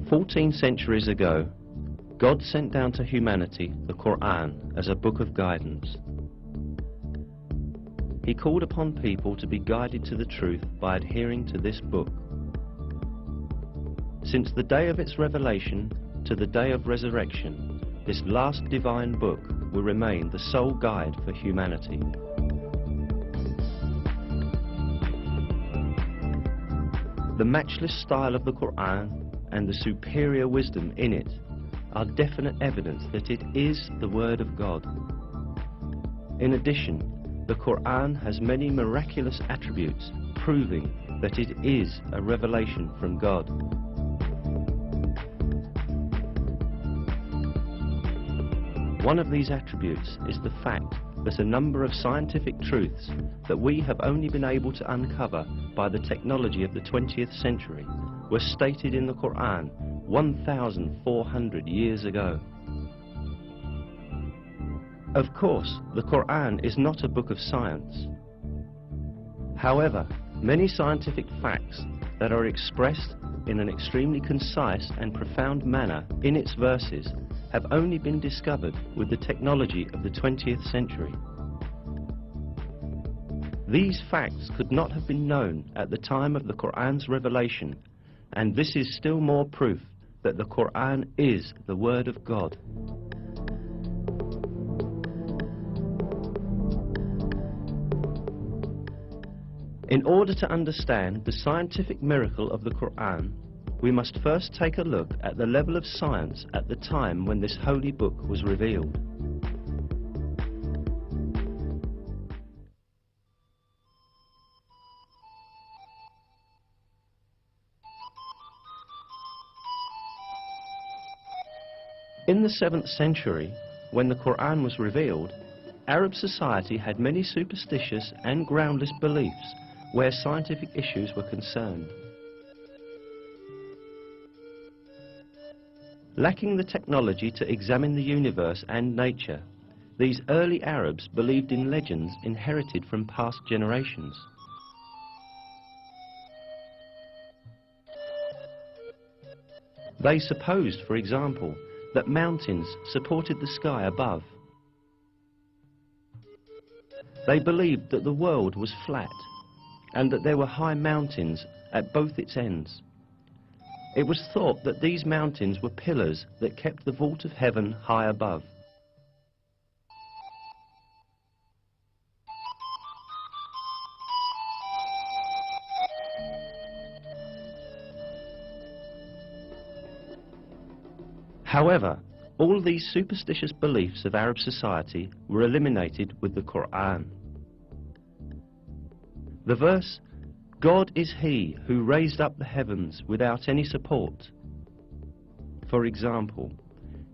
14 centuries ago, God sent down to humanity the Qur'an as a book of guidance. He called upon people to be guided to the truth by adhering to this book. Since the day of its revelation to the day of resurrection, this last divine book will remain the sole guide for humanity. The matchless style of the Qur'an and the superior wisdom in it are definite evidence that it is the Word of God. In addition, the Qur'an has many miraculous attributes proving that it is a revelation from God. One of these attributes is the fact that a number of scientific truths that we have only been able to uncover by the technology of the 20th century were stated in the Qur'an 1,400 years ago. Of course, the Qur'an is not a book of science. However, many scientific facts that are expressed in an extremely concise and profound manner in its verses have only been discovered with the technology of the 20th century. These facts could not have been known at the time of the Qur'an's revelation, and this is still more proof that the Qur'an is the Word of God. In order to understand the scientific miracle of the Qur'an, we must first take a look at the level of science at the time when this holy book was revealed. In the 7th century, when the Qur'an was revealed, Arab society had many superstitious and groundless beliefs where scientific issues were concerned. Lacking the technology to examine the universe and nature, these early Arabs believed in legends inherited from past generations. They supposed, for example, that mountains supported the sky above. They believed that the world was flat and that there were high mountains at both its ends. It was thought that these mountains were pillars that kept the vault of heaven high above. However, all these superstitious beliefs of Arab society were eliminated with the Qur'an. The verse, "God is He who raised up the heavens without any support," for example,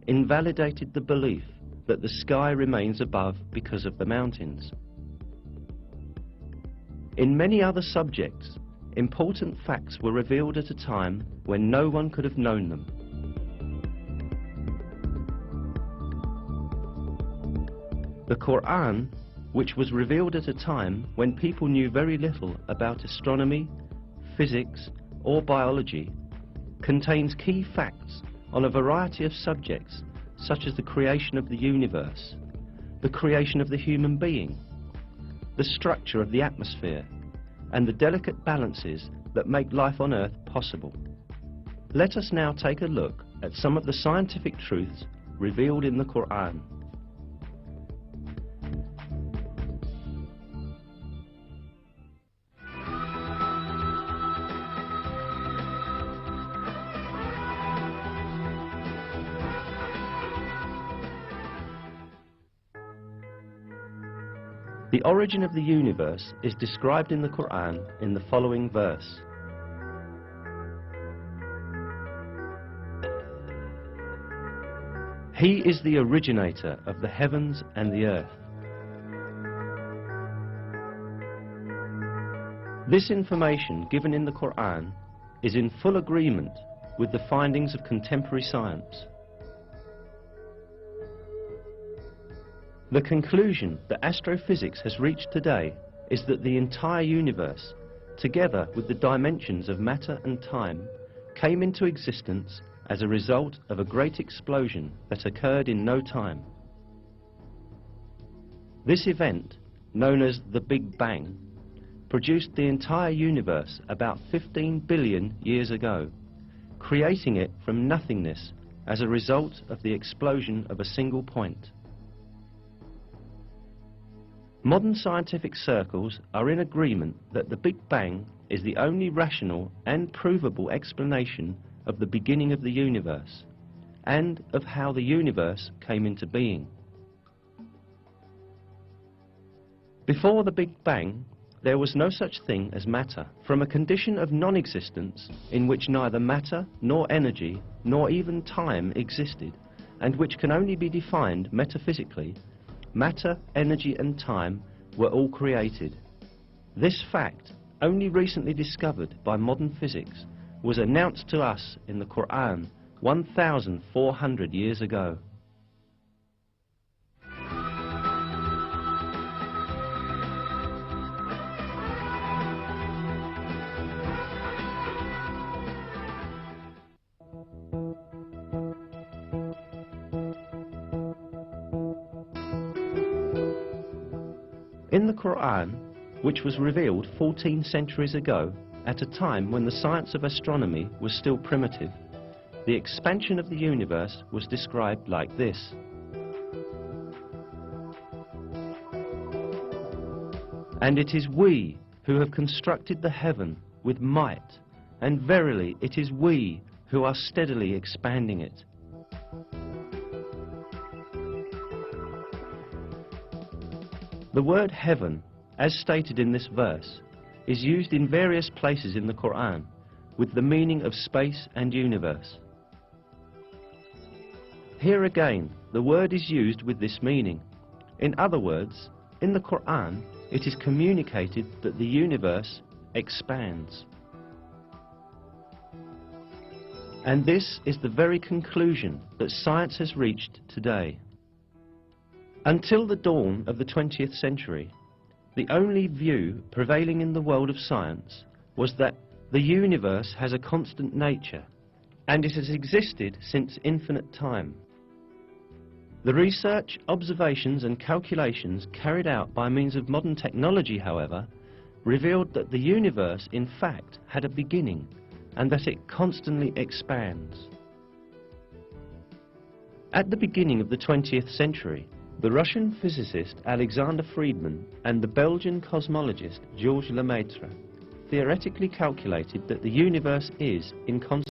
invalidated the belief that the sky remains above because of the mountains. In many other subjects, important facts were revealed at a time when no one could have known them. The Qur'an, which was revealed at a time when people knew very little about astronomy, physics, or biology, contains key facts on a variety of subjects such as the creation of the universe, the creation of the human being, the structure of the atmosphere, and the delicate balances that make life on Earth possible. Let us now take a look at some of the scientific truths revealed in the Qur'an. The origin of the universe is described in the Qur'an in the following verse. He is the originator of the heavens and the earth. This information given in the Qur'an is in full agreement with the findings of contemporary science. The conclusion that astrophysics has reached today is that the entire universe, together with the dimensions of matter and time, came into existence as a result of a great explosion that occurred in no time. This event, known as the Big Bang, produced the entire universe about 15 billion years ago, creating it from nothingness as a result of the explosion of a single point. Modern scientific circles are in agreement that the Big Bang is the only rational and provable explanation of the beginning of the universe and of how the universe came into being. Before the Big Bang, there was no such thing as matter. From a condition of non-existence in which neither matter nor energy nor even time existed, and which can only be defined metaphysically, matter, energy and time were all created. This fact, only recently discovered by modern physics, was announced to us in the Qur'an 1,400 years ago. In the Qur'an, which was revealed 14 centuries ago, at a time when the science of astronomy was still primitive, the expansion of the universe was described like this. And it is we who have constructed the heaven with might, and verily it is we who are steadily expanding it. The word heaven, as stated in this verse, is used in various places in the Qur'an with the meaning of space and universe. Here again, the word is used with this meaning. In other words, in the Qur'an, it is communicated that the universe expands. And this is the very conclusion that science has reached today. Until the dawn of the 20th century, the only view prevailing in the world of science was that the universe has a constant nature, and it has existed since infinite time. The research, observations and calculations carried out by means of modern technology, however, revealed that the universe in fact had a beginning and that it constantly expands. At the beginning of the 20th century, the Russian physicist Alexander Friedmann and the Belgian cosmologist Georges Lemaitre theoretically calculated that the universe is in constant